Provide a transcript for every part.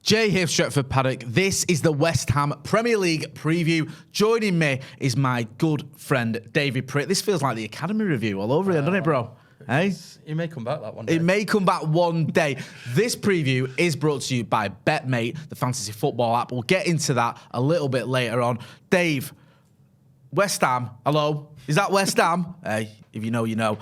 Jay here, Stretford, Paddock. This is the West Ham Premier League preview. Joining me is my good friend, David Pritt. This feels like the Academy review all over again, doesn't it, bro? Hey? It may come back that one day. It may come back one day. This preview is brought to you by BetMate, the fantasy football app. We'll get into that a little bit later on. Dave, West Ham, hello? Is that West Ham? Hey, if you know, you know.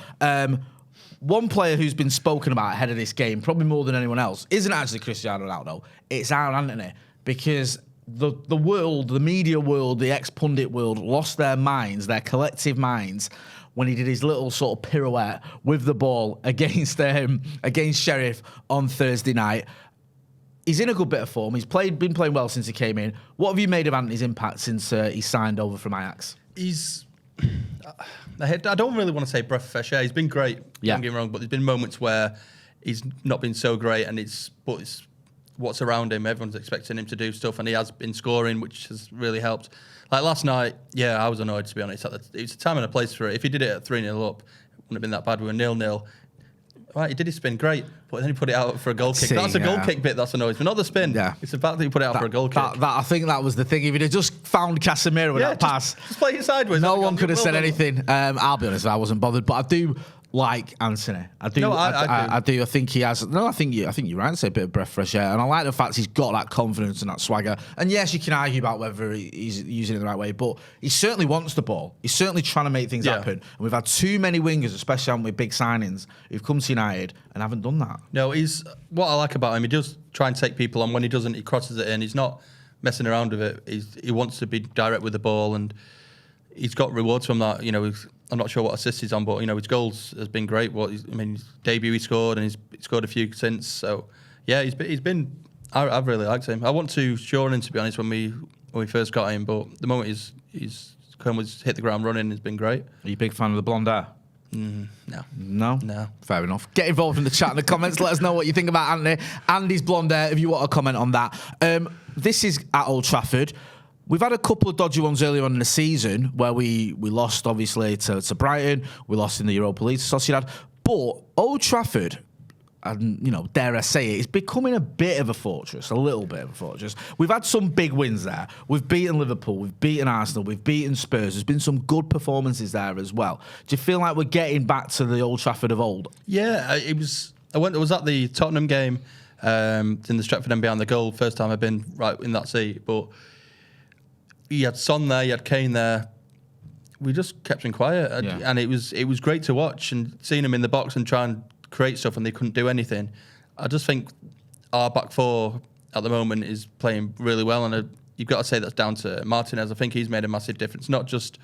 One player who's been spoken about ahead of this game, probably more than anyone else, isn't actually Cristiano Ronaldo. It's Antony, because the world, the media world, the ex-pundit world lost their minds, their collective minds, when he did his little sort of pirouette with the ball against Sheriff on Thursday night. He's in a good bit of form. He's been playing well since he came in. What have you made of Antony's impact since he signed over from Ajax? I don't really want to say breath of fresh air. He's been great. Don't get me wrong, but there's been moments where he's not been so great, and it's what's around him. Everyone's expecting him to do stuff, and he has been scoring, which has really helped. Like last night, I was annoyed, to be honest. It was a time and a place for it. If he did it at 3-0 up, it wouldn't have been that bad. We were 0-0. Right, he did his spin, great, but then he put it out for a goal kick. That's a goal kick bit that's annoying, but not the spin. Yeah. It's the fact that he put it out for a goal kick. I think that was the thing. If he'd have just found Casemiro with that pass, just play it sideways. No one could have said anything. I'll be honest, I wasn't bothered, but I do like Antony. I do. I do. I think he has. No, I think you're right to say a bit of breath fresh air, and I like the fact he's got that confidence and that swagger. And yes, you can argue about whether he's using it the right way, but he certainly wants the ball. He's certainly trying to make things happen. And we've had too many wingers, especially with big signings, who've come to United and haven't done that. No, what I like about him. He does try and take people on. When he doesn't, he crosses it in. He's not messing around with it. He wants to be direct with the ball, and he's got rewards from that. I'm not sure what assist he's on, but his goals has been great. His debut he scored, and he's scored a few since. So he's been. I've really liked him. I want to shore him, to be honest, when we first got him, but the moment he's hit the ground running, has been great. Are you a big fan of the blonde hair? No. Fair enough. Get involved in the chat in the comments. Let us know what you think about Antony and his blonde hair if you want to comment on that. This is at Old Trafford. We've had a couple of dodgy ones earlier on in the season where we lost, obviously, to Brighton. We lost in the Europa League to Sociedad. But Old Trafford, and dare I say it, is becoming a bit of a fortress, a little bit of a fortress. We've had some big wins there. We've beaten Liverpool, we've beaten Arsenal, we've beaten Spurs. There's been some good performances there as well. Do you feel like we're getting back to the Old Trafford of old? Yeah, it was. I was at the Tottenham game in the Stretford and behind the goal. First time I've been right in that seat, but you had Son there, you had Kane there. We just kept him quiet, and it was great to watch, and seeing him in the box and try and create stuff, and they couldn't do anything. I just think our back four at the moment is playing really well, and you've got to say that's down to Martinez. I think he's made a massive difference, not just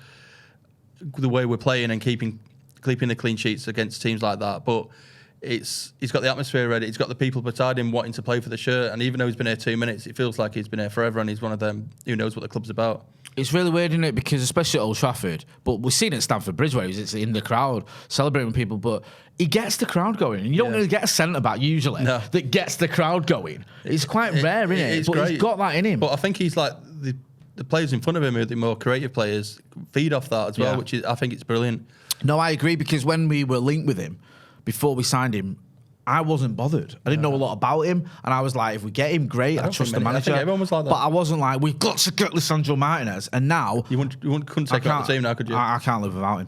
the way we're playing and keeping the clean sheets against teams like that, but he's got the atmosphere ready. He's got the people beside him wanting to play for the shirt. And even though he's been here 2 minutes, it feels like he's been here forever. And he's one of them who knows what the club's about. It's really weird, isn't it? Because especially at Old Trafford, but we've seen it at Stamford Bridge where he's in the crowd celebrating with people, but he gets the crowd going. And you don't really get a centre-back usually that gets the crowd going. It's quite rare, isn't it? It's but great. He's got that in him. But I think he's like the players in front of him, the more creative players, feed off that as well, which I think it's brilliant. No, I agree, because when we were linked with him, before we signed him, I wasn't bothered. I didn't know a lot about him, and I was like, if we get him, great. I trust the manager. I think everyone was like that. But I wasn't like, we've got to get Lisandro Martinez. And now couldn't take him out the team now, could you? I can't live without him.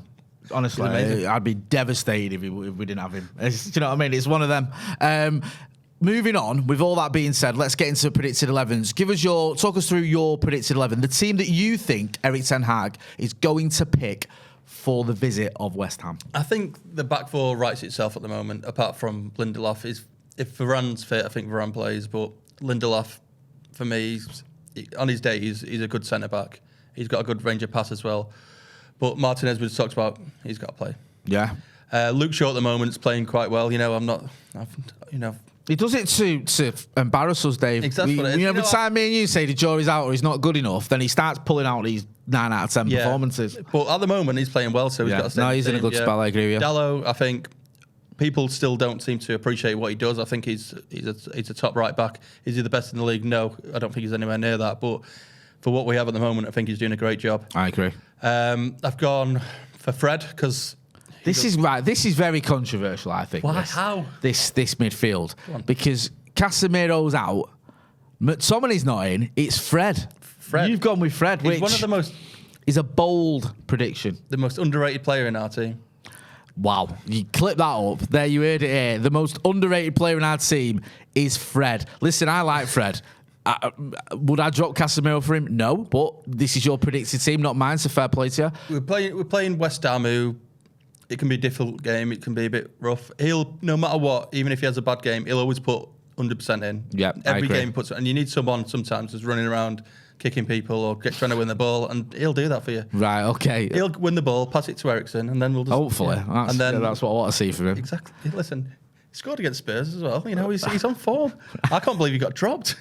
Honestly, I'd be devastated if we didn't have him. Do you know what I mean? It's one of them. Moving on, with all that being said, let's get into predicted 11s. Talk us through your predicted 11. The team that you think Erik ten Hag is going to pick for the visit of West Ham. I think the back four writes itself at the moment, apart from Lindelof. If Varane's fit, I think Varane plays, but Lindelof, for me, on his day, he's a good centre-back. He's got a good range of pass as well. But Martinez, we just talked about, he's got to play. Yeah. Luke Shaw at the moment is playing quite well. He does it to embarrass us, Dave. Exactly. Every time me and you say the jury's out or he's not good enough, then he starts pulling out these 9 out of 10 performances. But at the moment, he's playing well, so he's got to stay. No, he's in a good spell, I agree with you. Dalot, I think people still don't seem to appreciate what he does. I think he's a top right back. Is he the best in the league? No, I don't think he's anywhere near that. But for what we have at the moment, I think he's doing a great job. I agree. I've gone for Fred because this is right. This is very controversial, I think. Why? How? This midfield, because Casemiro's out, McTominay's not in. It's Fred. You've gone with Fred, He's which one of the most is a bold prediction. the most underrated player in our team. Wow. You clip that up. There, you heard it here. The most underrated player in our team is Fred. Listen, I like Fred. Would I drop Casemiro for him? No, but this is your predicted team, not mine, so fair play to you. We're playing West Ham, who it can be a difficult game. It can be a bit rough. He'll, no matter what, even if he has a bad game, he'll always put 100% in. Yeah, every game he puts, and you need someone sometimes who's running around kicking people or trying to win the ball, and he'll do that for you. Right, okay. He'll win the ball, pass it to Eriksen, and then we'll just... Hopefully. Yeah. That's what I want to see from him. Exactly. Listen, he scored against Spurs as well. You know, he's on form. I can't believe he got dropped.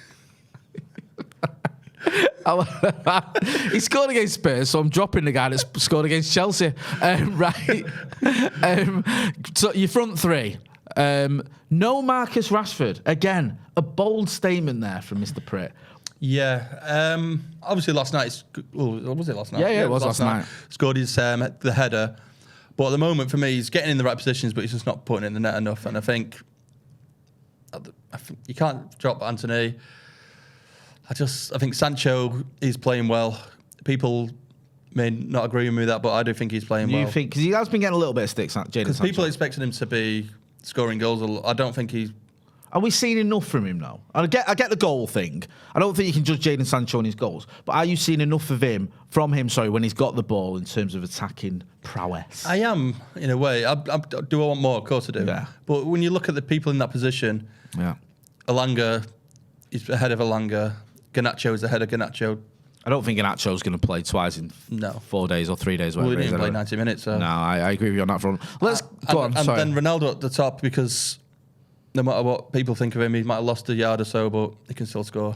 He scored against Spurs, so I'm dropping the guy that scored against Chelsea. Right. So your front three. No Marcus Rashford. Again, a bold statement there from Mr. Pritt. Yeah. Obviously, last night. Was it last night? Yeah, it was last night. Scored his the header. But at the moment, for me, he's getting in the right positions, but he's just not putting it in the net enough. And I think you can't drop Antony. I think Sancho is playing well. People may not agree with me with that, but I do think he's playing well. You think, because he has been getting a little bit of sticks, Jadon Sancho. Because people are expecting him to be scoring goals. I don't think he's... Are we seeing enough from him now? I get the goal thing. I don't think you can judge Jadon Sancho on his goals, but are you seeing enough of him, when he's got the ball in terms of attacking prowess? I am, in a way. Do I want more? Of course I do. Yeah. But when you look at the people in that position, Yeah. Elanga is ahead of Elanga. Garnacho is ahead of Garnacho. I don't think Garnacho's going to play twice in 4 days or 3 days. Well, he didn't play 90 minutes. So. No, I agree with you on that front. Let's go on. And then Ronaldo at the top, because no matter what people think of him, he might have lost a yard or so, but he can still score.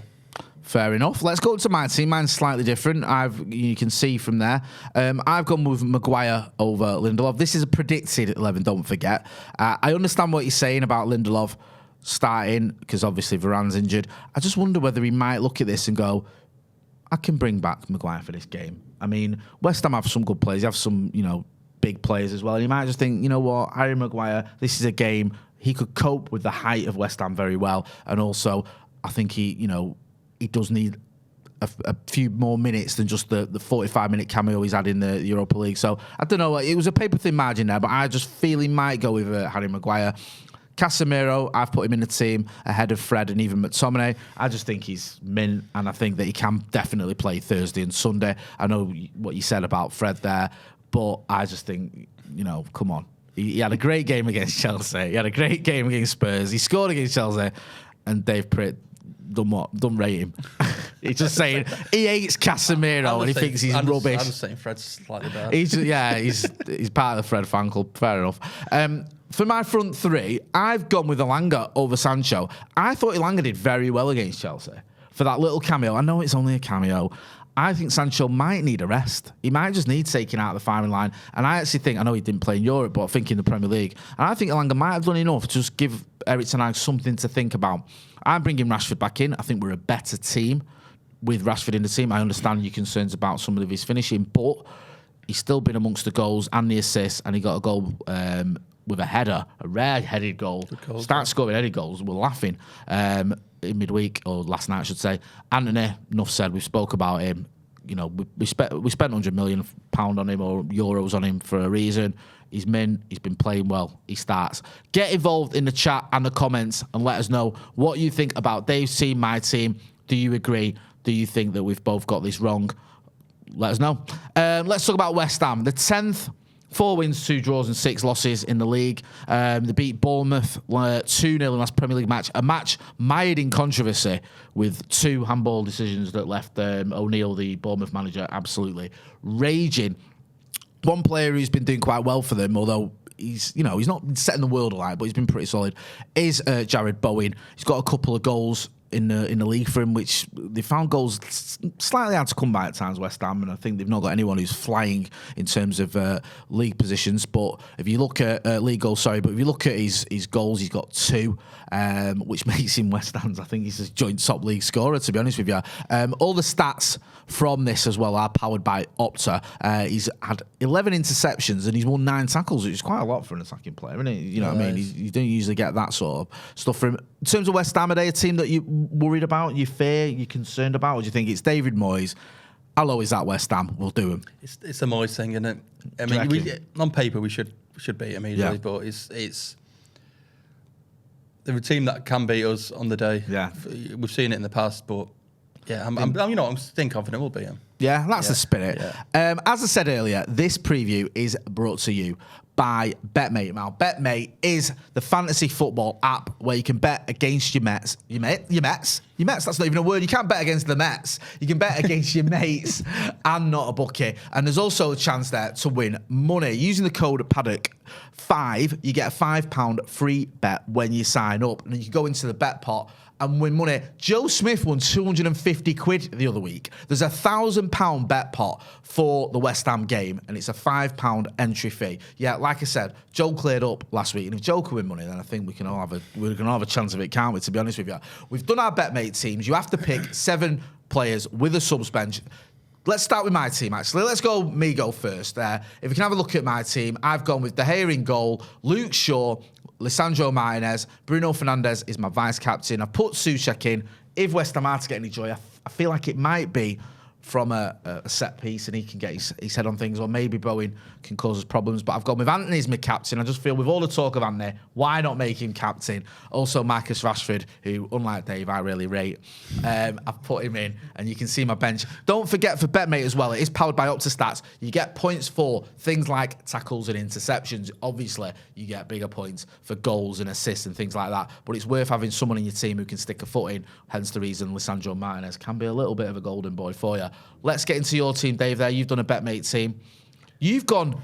Fair enough. Let's go to my team. Mine's slightly different. You can see from there. I've gone with Maguire over Lindelof. This is a predicted 11, don't forget. I understand what you're saying about Lindelof starting, because obviously Varane's injured. I just wonder whether he might look at this and go, I can bring back Maguire for this game. I mean, West Ham have some good players. They have some, big players as well. And he might just think, you know what, Harry Maguire, this is a game. He could cope with the height of West Ham very well. And also, I think he does need a few more minutes than just the 45-minute cameo he's had in the Europa League. So, I don't know. It was a paper-thin margin there, but I just feel he might go with Harry Maguire. Casemiro, I've put him in the team ahead of Fred and even McTominay. I just think he's mint, and I think that he can definitely play Thursday and Sunday. I know what you said about Fred there, but I just think, come on. He had a great game against Chelsea. He had a great game against Spurs. He scored against Chelsea, and Dave Pritt done what? Don't rate him. He's just saying he hates Casemiro and he thinks he's rubbish. I'm just saying Fred's slightly bad. He's part of the Fred fan club. Fair enough. For my front three, I've gone with Elanga over Sancho. I thought Elanga did very well against Chelsea for that little cameo. I know it's only a cameo. I think Sancho might need a rest. He might just need taking out the firing line. And I actually think, I know he didn't play in Europe, but I think in the Premier League. And I think Elanga might have done enough to just give Erik ten Hag something to think about. I'm bringing Rashford back in. I think we're a better team with Rashford in the team. I understand your concerns about some of his finishing, but he's still been amongst the goals and the assists, and he got a goal with a header, a rare headed goal. Start scoring headed goals, we're laughing. In midweek, or last night I should say. Antony, enough said, we spoke about him. We spent £100 million on him or euros on him for a reason. He's been playing well. He starts. Get involved in the chat and the comments and let us know what you think about Dave's team, my team. Do you agree? Do you think that we've both got this wrong? Let us know. Let's talk about West Ham. The 10th, 4 wins, 2 draws and 6 losses in the league. They beat Bournemouth 2-0 in the last Premier League match. A match mired in controversy with 2 handball decisions that left O'Neill, the Bournemouth manager, absolutely raging. One player who's been doing quite well for them, although he's not setting the world alight, but he's been pretty solid, is Jared Bowen. He's got a couple of goals in the league for him, which they found goals slightly hard to come by at times, West Ham, and I think they've not got anyone who's flying in terms of league positions. But if you look at league goals, but if you look at his goals, he's got 2, which makes him West Ham's. I think he's a joint top league scorer, to be honest with you. All the stats from this as well are powered by Opta. He's had 11 interceptions and he's won 9 tackles, which is quite a lot for an attacking player, isn't it? You know what I mean? You don't usually get that sort of stuff from him. In terms of West Ham, are they a team that you're worried about, you fear, you're concerned about, or do you think it's David Moyes? How low is that West Ham? We'll do him. It's a Moyes thing, isn't it? I mean, on paper we should beat them easily, but it's they're a team that can beat us on the day. Yeah, we've seen it in the past, but yeah, I'm still confident we'll beat them. Yeah, that's the spirit. Yeah. As I said earlier, this preview is brought to you by BetMate. Now, BetMate is the fantasy football app where you can bet against your Mets. Your Mets? That's not even a word. You can't bet against the Mets. You can bet against your mates and not a bookie. And there's also a chance there to win money. Using the code Paddock5, you get a £5 free bet when you sign up. And you can go into the bet pot and win money. Joe Smith won 250 quid the other week. There's a £1,000 bet pot for the West Ham game, and it's a £5 entry fee. Yeah, like I said, Joe cleared up last week, and if Joe can win money, then I think we can all have a chance of it, can't we? To be honest with you, we've done our BetMate teams. You have to pick 7 players with a subs bench. Let's start with my team, actually. Let's go first. If we can have a look at my team, I've gone with De Gea in goal, Luke Shaw, Lisandro Martinez, Bruno Fernandes is my vice-captain. I put Souček in. If West Ham are to get any joy, I feel like it might be from a set piece and he can get his head on things, or maybe Bowen can cause us problems. But I've gone with Antony as my captain. I just feel with all the talk of Antony, why not make him captain? Also, Marcus Rashford, who, unlike Dave, I really rate. I've put him in, and you can see my bench. Don't forget for BetMate as well, it is powered by Optastats. You get points for things like tackles and interceptions. Obviously, you get bigger points for goals and assists and things like that. But it's worth having someone in your team who can stick a foot in. Hence the reason Lisandro Martinez can be a little bit of a golden boy for you. Let's get into your team, Dave. There, you've done a BetMate team. You've gone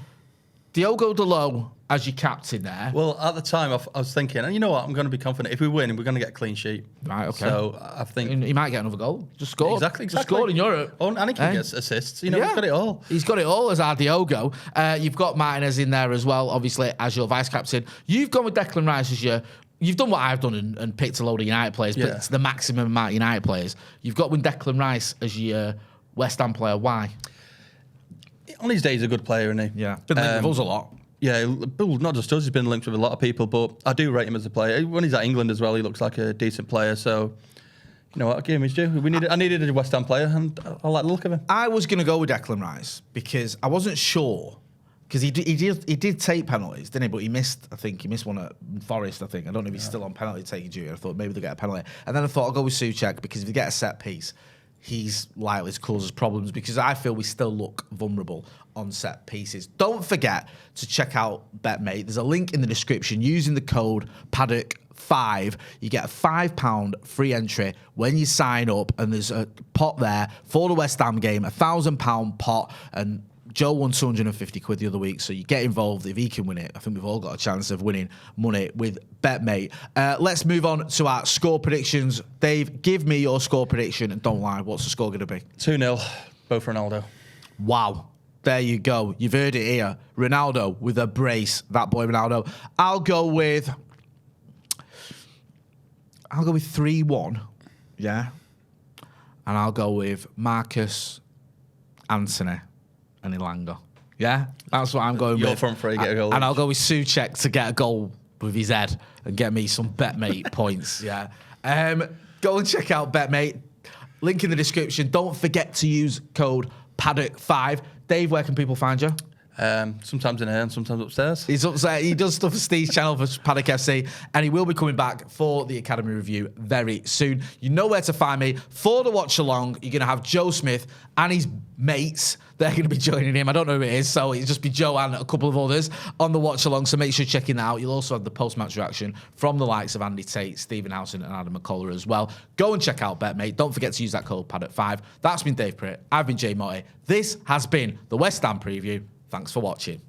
Diogo Dalot as your captain there. Well, at the time, I was thinking, and you know what, I'm going to be confident. If we win, we're going to get a clean sheet. Right, okay. So I think he might get another goal. Just scored. Exactly. Just scored in Europe. Oh, and he can get assists. He's got it all. He's got it all as our Diogo. You've got Martinez in there as well, obviously, as your vice-captain. You've gone with Declan Rice as your... You've done what I've done and picked a load of United players, but it's the maximum amount of United players. You've got with Declan Rice as your West Ham player. Why? On his day, he's a good player, isn't he? Yeah. Been linked with us a lot. Yeah, not just us, he's been linked with a lot of people, but I do rate him as a player. When he's at England as well, he looks like a decent player, so... You know what, I gave him his due. I needed a West Ham player, and I like the look of him. I was going to go with Declan Rice because I wasn't sure... Because he did take penalties, didn't he? But he missed one at Forest, I think. I don't know if he's still on penalty taking duty. I thought maybe they'll get a penalty. And then I thought I'll go with Souček because if they get a set piece, he's likely to cause us problems because I feel we still look vulnerable on set pieces. Don't forget to check out BetMate. There's a link in the description. Using the code Paddock5, you get a £5 free entry when you sign up. And there's a pot there for the West Ham game, a £1,000 pot. And Joe won 250 quid the other week, so you get involved if he can win it. I think we've all got a chance of winning money with BetMate. Let's move on to our score predictions. Dave, give me your score prediction, and don't lie. What's the score going to be? 2-0, both Ronaldo. Wow. There you go. You've heard it here. Ronaldo with a brace. That boy Ronaldo. I'll go with 3-1. Yeah. And I'll go with Marcus, Antony, and Elanga. Yeah? That's what I'm going with. Your front three get a goal. And I'll go with Souček to get a goal with his head and get me some BetMate points. Yeah. Go and check out BetMate. Link in the description. Don't forget to use code Paddock5. Dave, where can people find you? Sometimes in here and sometimes upstairs. He's upstairs. He does stuff for Steve's channel for Paddock FC, and he will be coming back for the Academy review very soon. You know where to find me. For the watch along, you're going to have Joe Smith and his mates. They're going to be joining him. I don't know who it is, so it'll just be Joe and a couple of others on the watch along, so make sure you're checking that out. You'll also have the post-match reaction from the likes of Andy Tate, Stephen Howson, and Adam McCullough as well. Go and check out BetMate. Don't forget to use that code Paddock5. That's been Dave Pritt. I've been Jay Motti. This has been the West Ham preview. Thanks for watching.